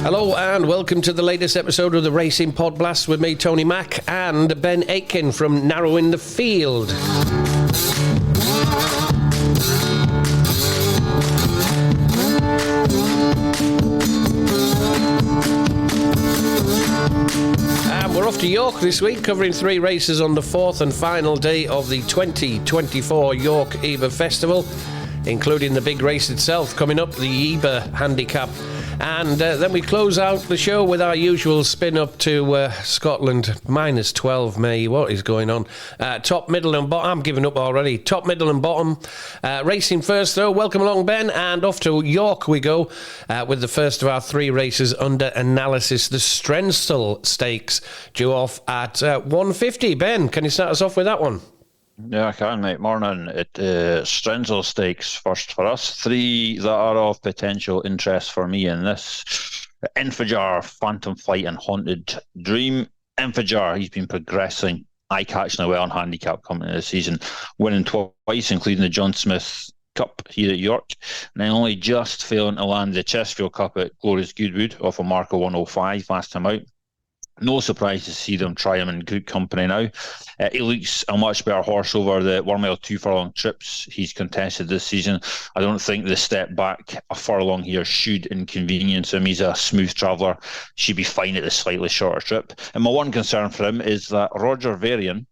Hello and welcome to the latest episode of the Racing PodBlast with me, Tony Mack, and Ben Aitken from Narrowing the Field. We're off to York this week, covering 3 races on the 4th and final day of the 2024 York Ebor Festival, including the big race itself coming up, the Ebor Handicap. And then we close out the show with our usual spin up to Scotland, minus 12 May. What is going on? Top, middle and bottom. I'm giving up already. Top, middle and bottom. Racing first though. Welcome along, Ben. And off to York we go with the first of our 3 races under analysis. The Strensall Stakes due off at 150. Ben, can you start us off with that one? Yeah, I can, mate. Morning. Strensall Stakes first for us. 3 that are of potential interest for me in this. Infajar, Phantom Flight and Haunted Dream. Infajar, he's been progressing, eye-catching well on handicap coming into the season, winning twice, including the John Smith Cup here at York, and then only just failing to land the Chesterfield Cup at Glorious Goodwood off a mark of 105 last time out. No surprise to see them try him in group company now. He looks a much better horse over the 1 mile 2 furlong trips he's contested this season. I don't think the step back a furlong here should inconvenience him. He's a smooth traveller. Should be fine at the slightly shorter trip. And my one concern for him is that Roger Varian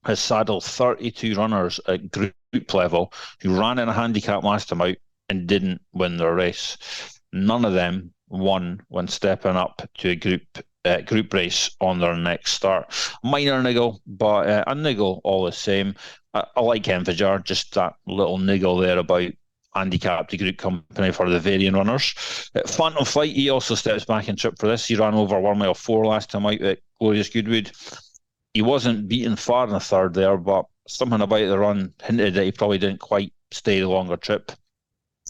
has saddled 32 runners at group level who ran in a handicap last time out and didn't win their race. None of them won when stepping up to a group race on their next start. Minor niggle, but a niggle all the same. I like Infajar, just that little niggle there about handicap to group company for the Varian runners. Phantom Flight, he also steps back in trip for this. He ran over 1 mile 4 last time out at Glorious Goodwood. He wasn't beaten far in the third there, but something about the run hinted that he probably didn't quite stay the longer trip.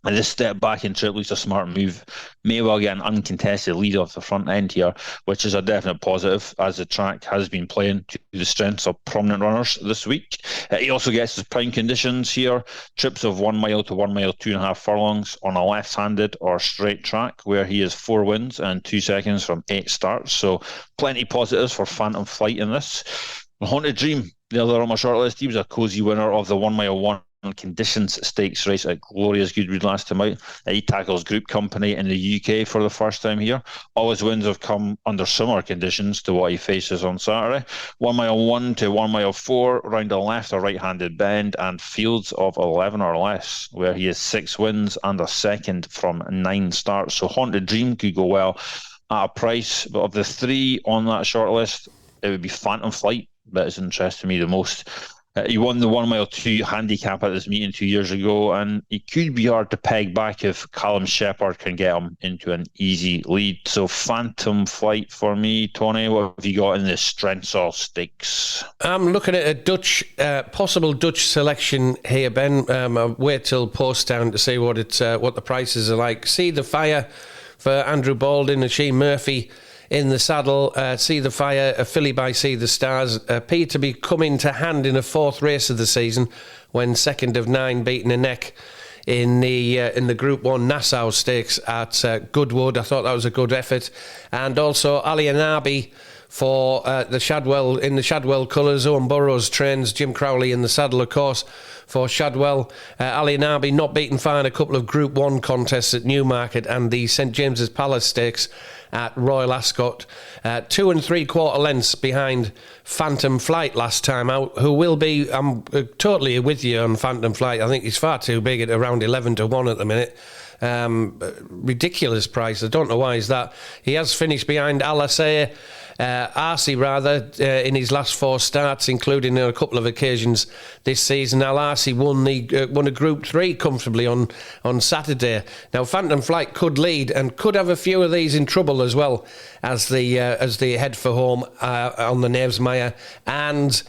And this step back in trip looks a smart move. May well get an uncontested lead off the front end here, which is a definite positive, as the track has been playing to the strengths of prominent runners this week. He also gets his prime conditions here, trips of 1 mile to 1 mile 2.5 furlongs on a left-handed or straight track, where he has 4 wins and 2 seconds from 8 starts. So plenty positives for Phantom Flight in this. Haunted Dream, the other on my shortlist, he was a cosy winner of the 1 mile 1 conditions stakes race at Glorious Goodwood last time out. He tackles group company in the UK for the first time here. All his wins have come under similar conditions to what he faces on Saturday. 1 mile 1 to 1 mile 4 round a left or right-handed bend and fields of 11 or less, where he has 6 wins and a second from 9 starts. So Haunted Dream could go well at a price, but of the 3 on that shortlist, it would be Phantom Flight that is interesting me the most. He won the 1 mile 2 handicap at this meeting 2 years ago, and he could be hard to peg back if Callum Shepherd can get him into an easy lead. So Phantom Flight for me. Tony, what have you got in the Strensall Stakes? I'm looking at a Dutch, possible Dutch selection here, Ben. I'll wait till post down to see what the prices are like. See the Fire for Andrew Baldwin and Sheen Murphy in the saddle. See the Fire, a filly by See the Stars, appear to be coming to hand in a 4th race of the season, when 2nd of 9 beating a neck in the Group 1 Nassau Stakes at Goodwood. I thought that was a good effort. And also Ali Anabi for the Shadwell, in the Shadwell colours. Owen Burrows trains Jim Crowley in the saddle, of course, for Shadwell. Ali Nabi not beaten far in a couple of Group 1 contests at Newmarket and the St James's Palace Stakes at Royal Ascot. 2 3/4 lengths behind Phantom Flight last time out, who will be, I'm totally with you on Phantom Flight. I think he's far too big at around 11 to 1 at the minute. Ridiculous price. I don't know why is that. He has finished behind Alasay, Arcee rather, in his last 4 starts, including a couple of occasions this season. Arcee won a Group 3 comfortably on Saturday. Now Phantom Flight could lead and could have a few of these in trouble as well as they head for home on the Knavesmire, and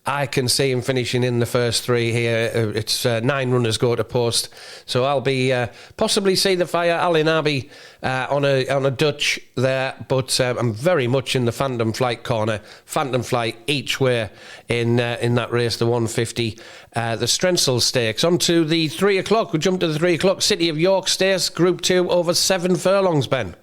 I can see him finishing in the first 3 here. It's 9 runners go to post. So I'll be possibly See the Fire, Ali Nabi on a Dutch there, but I'm very much in the Phantom Flight corner. Phantom Flight each way in that race, the 150. The Strensall Stakes. On to the 3 o'clock. We'll jump to the 3 o'clock. City of York Stakes, Group 2, over 7 furlongs, Ben.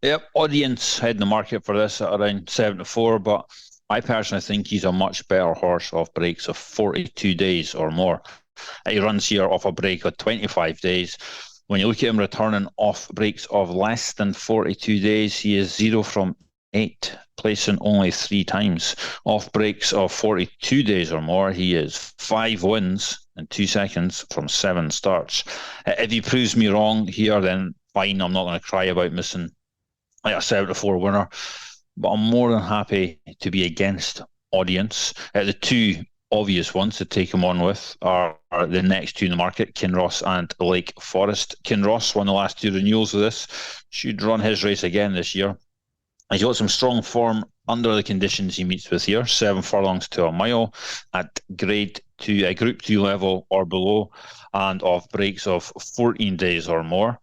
Yep, audience had the market for this at around 7-4, but I personally think he's a much better horse off breaks of 42 days or more. He runs here off a break of 25 days. When you look at him returning off breaks of less than 42 days, he is 0 from 8, placing only 3 times. Off breaks of 42 days or more, he is 5 wins in 2 seconds from 7 starts. If he proves me wrong here, then fine, I'm not going to cry about missing like a 7-4 winner, but I'm more than happy to be against audience. The 2 obvious ones to take him on with are the next 2 in the market, Kinross and Lake Forest. Kinross won the last 2 renewals of this, should run his race again this year. He's got some strong form under the conditions he meets with here, 7 furlongs to a mile at grade 2, Group 2 level or below, and off breaks of 14 days or more,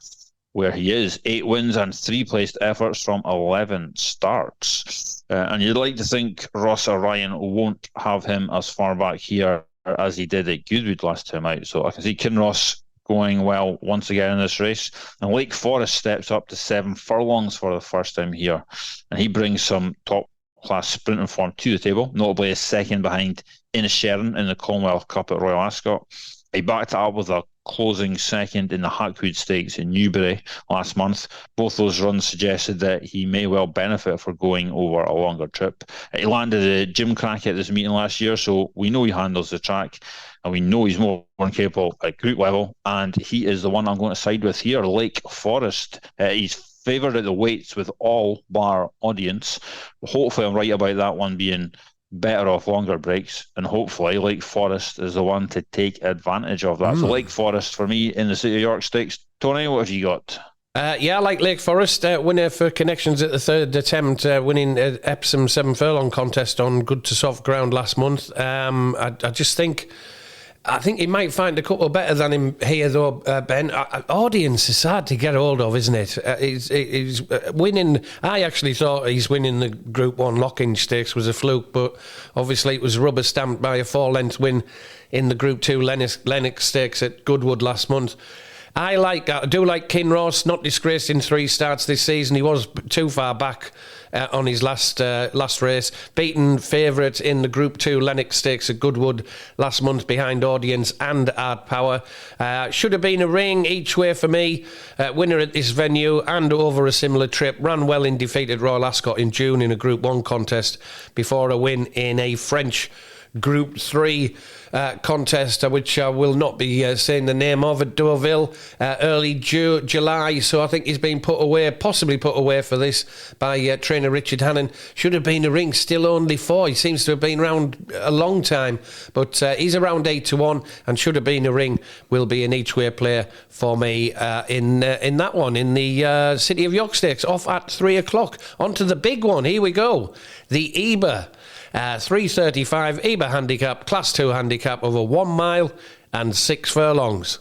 where he is 8 wins and 3 placed efforts from 11 starts. And you'd like to think Ross Orion won't have him as far back here as he did at Goodwood last time out. So I can see Kinross going well once again in this race. And Lake Forest steps up to 7 furlongs for the first time here. And he brings some top-class sprinting form to the table, notably a second behind Inisherin in the Commonwealth Cup at Royal Ascot. He backed it up with a closing second in the Hackwood Stakes in Newbury last month. Both those runs suggested that he may well benefit for going over a longer trip. He landed a gimcrack at this meeting last year, so we know he handles the track, and we know he's more than capable at group level, and he is the one I'm going to side with here, Lake Forest. He's favoured at the weights with all bar audience. Hopefully I'm right about that one being better off longer breaks, and hopefully Lake Forest is the one to take advantage of that. So Lake Forest for me in the City of York Stakes. Tony, what have you got? Yeah, I like Lake Forest, winner for Connections at the third attempt, winning Epsom 7 furlong contest on good to soft ground last month. I think he might find a couple better than him here, though, Ben. Audience is hard to get hold of, isn't it? He's winning. I actually thought he's winning the Group 1 Lockinge Stakes was a fluke, but obviously it was rubber stamped by a 4-length win in the Group 2 Lennox Stakes at Goodwood last month. I do like Kinross, not disgraced in 3 starts this season. He was too far back on his last race. Beaten favourite in the Group 2 Lennox Stakes at Goodwood last month behind Audience and Art Power. Should have been a ring each way for me. Winner at this venue and over a similar trip. Ran well in defeated Royal Ascot in June in a Group 1 contest before a win in a French Group 3 contest, which I will not be saying the name of, at Deauville early July. So I think he's been possibly put away for this by trainer Richard Hannon. Should have been a ring, still only 4. He seems to have been around a long time, but he's around 8-1 and should have been a ring. Will be an each-way player for me in that one, in the City of York Stakes, off at 3 o'clock. On to the big one. Here we go. The Ebor. 3:35 Ebor Handicap, Class 2 Handicap over 1 mile and 6 furlongs.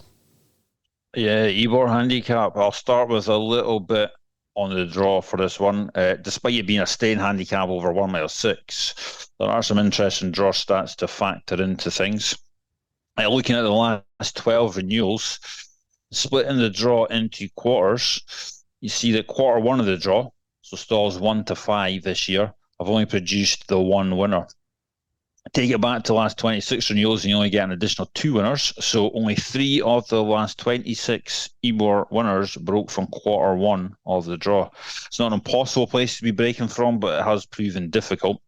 Yeah, Ebor Handicap. I'll start with a little bit on the draw for this one. Despite it being a staying handicap over 1 mile 6, there are some interesting draw stats to factor into things. Looking at the last 12 renewals, splitting the draw into quarters, you see that quarter 1 of the draw, so stalls 1 to 5 this year, I've only produced the 1 winner. Take it back to the last 26 renewals and you only get an additional 2 winners. So only 3 of the last 26 Ebor winners broke from quarter 1 of the draw. It's not an impossible place to be breaking from, but it has proven difficult.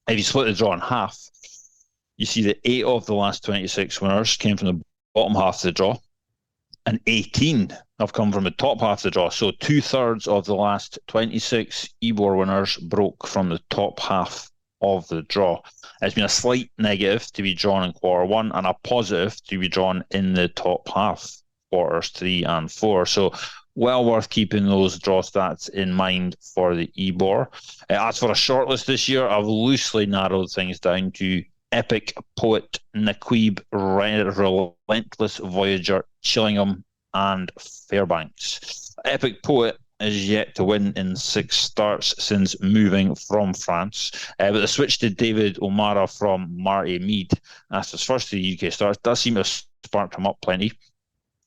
If you split the draw in half, you see that 8 of the last 26 winners came from the bottom half of the draw, and 18 have come from the top half of the draw. So 2/3 of the last 26 Ebor winners broke from the top half of the draw. It's been a slight negative to be drawn in quarter 1 and a positive to be drawn in the top half, quarters 3 and 4. So well worth keeping those draw stats in mind for the Ebor. As for a shortlist this year, I've loosely narrowed things down to Epic Poet, Naquib, Relentless Voyager, Chillingham and Fairbanks. Epic Poet is yet to win in 6 starts since moving from France. But the switch to David O'Mara from Marty Mead as his first 3 UK starts does seem to have sparked him up plenty.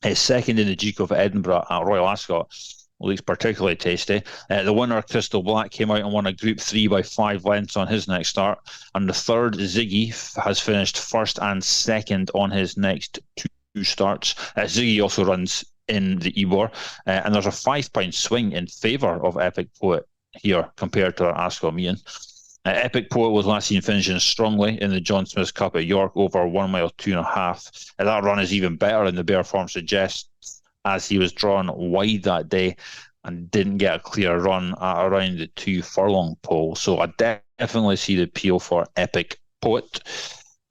His second in the Duke of Edinburgh at Royal Ascot looks particularly tasty. The winner, Crystal Black, came out and won a Group 3 by 5 lengths on his next start. And the third, Ziggy, has finished first and second on his next two starts. Ziggy also runs in the Ebor. And there's a £5 swing in favour of Epic Poet here compared to Ascot Meeting. Epic Poet was last seen finishing strongly in the John Smith Cup at York over 1 mile 2.5. That run is even better than the bare form suggests, as he was drawn wide that day and didn't get a clear run at around the 2 furlong pole. So I definitely see the appeal for Epic Poet.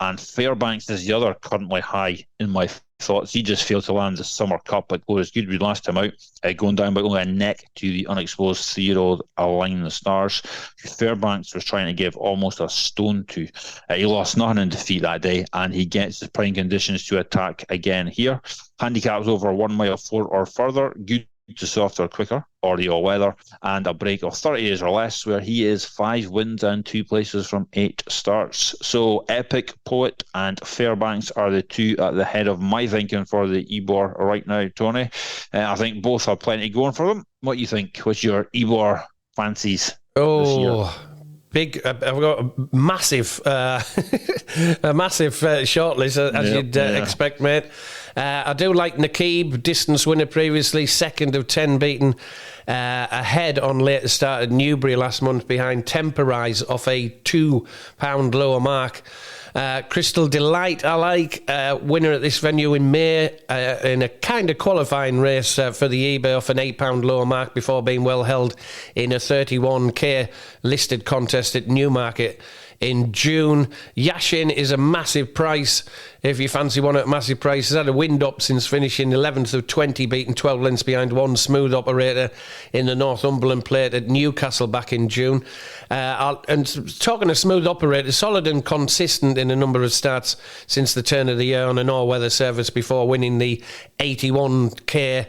And Fairbanks is the other currently high in my thoughts. He just failed to land the Summer Cup at Glorious Goodwood last time out, going down by only a neck to the unexposed 3-year-old Align the Stars, who Fairbanks was trying to give almost a stone to. He lost nothing in defeat that day, and he gets his prime conditions to attack again here. Handicaps over 1 mile 4 or further, good to soft or quicker, or the all-weather, and a break of 30 years or less, where he is 5 wins and 2 places from 8 starts. So Epic Poet and Fairbanks are the two at the head of my thinking for the Ebor right now, Tony. I think both have plenty going for them. What do you think? What's your Ebor fancies this year? Big, I've got a massive, shortlist, as you'd expect, mate. I do like Nakib, distance winner previously, second of 10 beaten, ahead on later start at Newbury last month behind Temporize off a £2 lower mark. Crystal Delight, I like, winner at this venue in May in a kind of qualifying race for the eBay off an £8 lower mark before being well held in a 31k listed contest at Newmarket in June. Yashin is a massive price if you fancy one at a massive price. He's had a wind up since finishing 11th of 20, beating 12 lengths behind one smooth operator in the Northumberland Plate at Newcastle back in June. And talking of smooth operator, solid and consistent in a number of starts since the turn of the year on an all-weather service before winning the 81k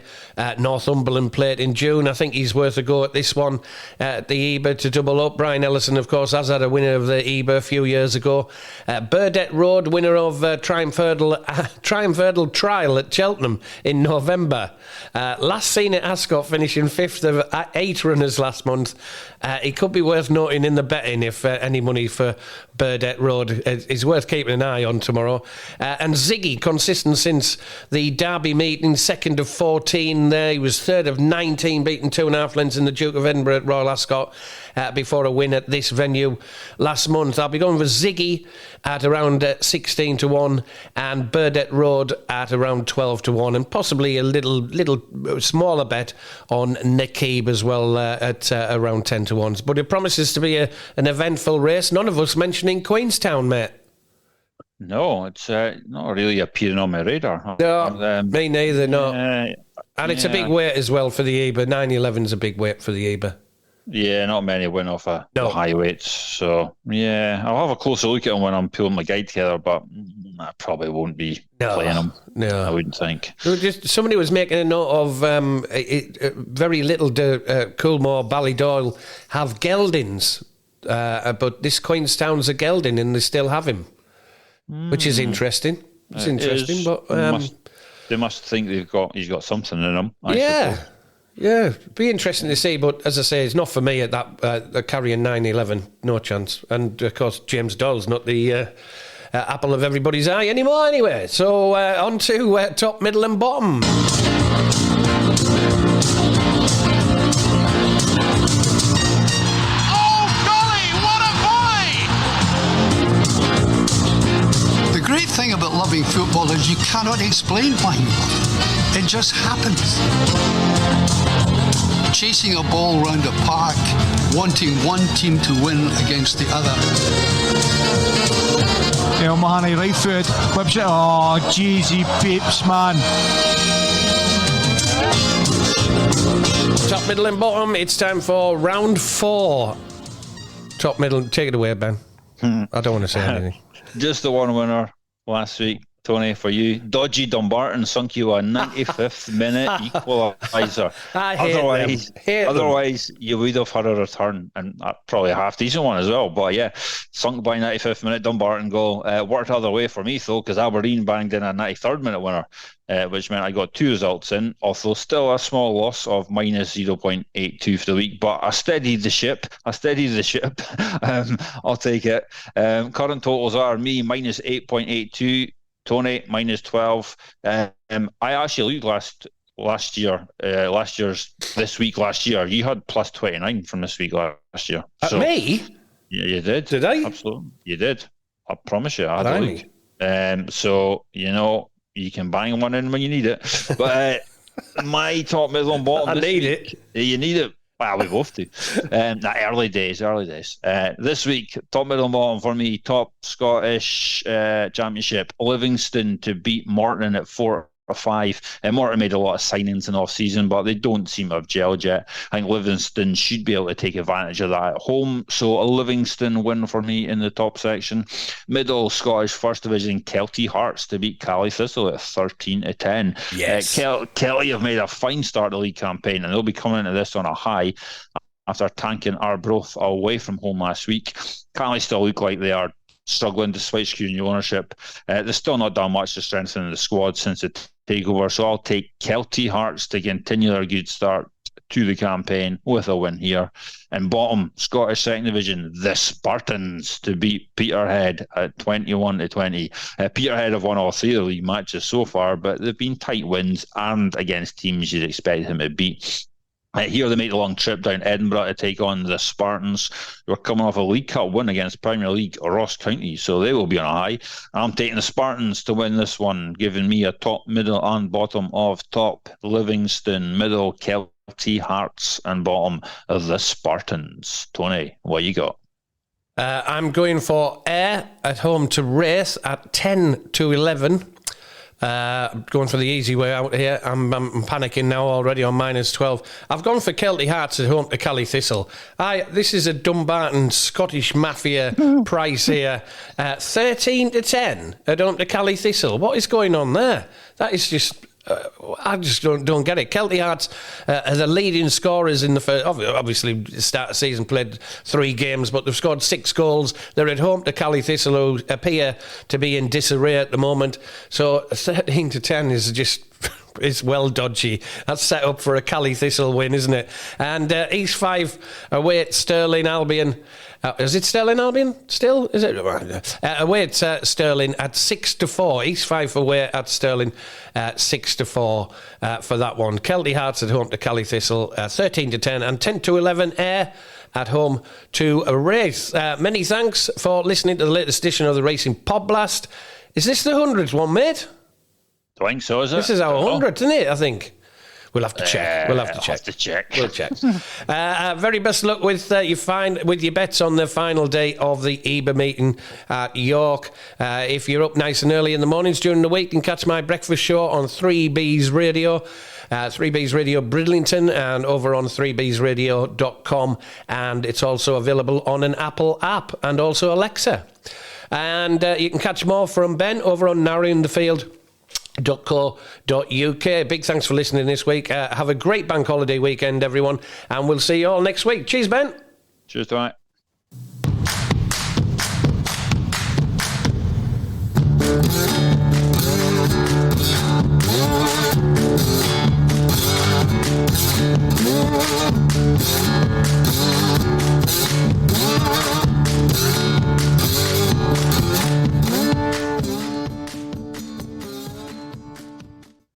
Northumberland Plate in June. I think he's worth a go at this one at the Ebor to double up. Brian Ellison, of course, has had a winner of the Ebor a few years ago. Burdett Road, winner of Triumph Hurdle Trial at Cheltenham in November. Last seen at Ascot, finishing 5th of 8 runners last month. It could be worth noting in the betting if any money for Burdett Road is worth keeping an eye on tomorrow. And Ziggy, consistent since the Derby meeting, 2nd of 14 there. He was 3rd of 19, beaten 2.5 lengths in the Duke of Edinburgh at Royal Ascot before a win at this venue last month. I'll be going for Ziggy at around 16 to 1 and Burdett Road at around 12 to 1 and possibly a little smaller bet on Nakib as well at around 10 to 1. But it promises to be an eventful race. None of us mentioning Queenstown, mate. No, it's not really appearing on my radar. No, me neither, no. And it's a big weight as well for the Ebor. 911's a big weight for the Ebor. Yeah, not many win off the high weights. So, yeah, I'll have a closer look at them when I'm pulling my guide together, but I probably won't be playing them. No. I wouldn't think. Just somebody was making a note of very little Coolmore, Ballydoyle have geldings, but this Queenstown's a gelding and they still have him, which is interesting. It's interesting, but they must think he's got something in him. I suppose. Yeah, be interesting to see, but as I say, it's not for me at that carrying 911, no chance. And of course, James Doyle's not the apple of everybody's eye anymore anyway. So on to top, middle and bottom. Oh golly, what a boy! The great thing about loving football is you cannot explain why you love it. It just happens. Chasing a ball round a park, wanting one team to win against the other. El Mahoney, right foot, whips it. Oh, jeez, he peeps, man. Top, middle and bottom, it's time for round 4. Top, middle, take it away, Ben. I don't want to say anything. Just the one winner last week. Tony, for you. Dodgy Dumbarton sunk you a 95th minute equaliser. Otherwise, you would have had a return, and probably a half-decent one as well. But yeah, sunk by 95th minute Dumbarton goal. Worked the other way for me, though, because Aberdeen banged in a 93rd minute winner, which meant I got 2 results in, although still a small loss of minus 0.82 for the week. But I steadied the ship. I'll take it. Current totals are me minus 8.82. Tony minus 12. I actually looked last year. This week last year, you had plus 29 from this week last year. So, me? Yeah, you did. Did I? Absolutely, you did. I promise you, I had a look. So you can bang one in when you need it. But my top, middle, and bottom. I need it. You need it. Well, we both do. Early days. This week, top, middle, and bottom for me. Top Scottish Championship. Livingston to beat Morton at 4-5. And Morton made a lot of signings in off-season, but they don't seem to have gelled yet. I think Livingston should be able to take advantage of that at home. So a Livingston win for me in the top section. Middle Scottish First Division, Kelty Hearts to beat Cally Thistle at 13-10. Yes. Kelty have made a fine start to the league campaign, and they'll be coming into this on a high after tanking Arbroath away from home last week. Cally still look like they are struggling despite securing new ownership. They've still not done much to strengthen the squad since the takeover, so I'll take Kelty Hearts to continue their good start to the campaign with a win here. And bottom, Scottish Second Division, the Spartans to beat Peterhead at 21-20. Peterhead have won all 3 of the league matches so far, but they've been tight wins and against teams you'd expect them to beat. Here they make the long trip down Edinburgh to take on the Spartans. They're coming off a League Cup win against Premier League Ross County, so they will be on a high. I'm taking the Spartans to win this one, giving me a top, middle and bottom of top Livingston, middle Kelty Hearts, and bottom of the Spartans. Tony, what you got? I'm going for Ayr at home to Race at 10-11. Going for the easy way out here. I'm panicking now already on minus 12. I've gone for Kelty Hearts at home to Cally Thistle. This is a Dumbarton Scottish Mafia price here. 13-10 at home to Cally Thistle. What is going on there? That is just... I just don't get it. Kelty Hearts are the leading scorers in the first. Obviously, start of season played 3 games, but they've scored 6 goals. They're at home to Cally Thistle, who appear to be in disarray at the moment. So 13-10 is just. It's well dodgy. That's set up for a Cally Thistle win, isn't it? And East 5 away at Stirling Albion. Is it Stirling Albion still? Is it away at Stirling at 6-4? East 5 away at Stirling 6-4 for that one. Kelty Hearts at home to Cally Thistle 13-10 and 10-11 Ayr at home to Race. Many thanks for listening to the latest edition of the Racing PodBlast. Is this the 100th one, mate? I think so, is it? This is our 100th, isn't it? I think. We'll have to check. We'll check. Very best luck with with your bets on the final day of the Ebor meeting at York. If you're up nice and early in the mornings during the week, you can catch my breakfast show on 3B's Radio. 3B's Radio Bridlington and over on 3bsradio.com, and it's also available on an Apple app and also Alexa. And you can catch more from Ben over on narrowingthefield.co.uk. Big thanks for listening this week. Have a great bank holiday weekend, everyone, and we'll see you all next week. Cheers, Ben. Cheers, Tony.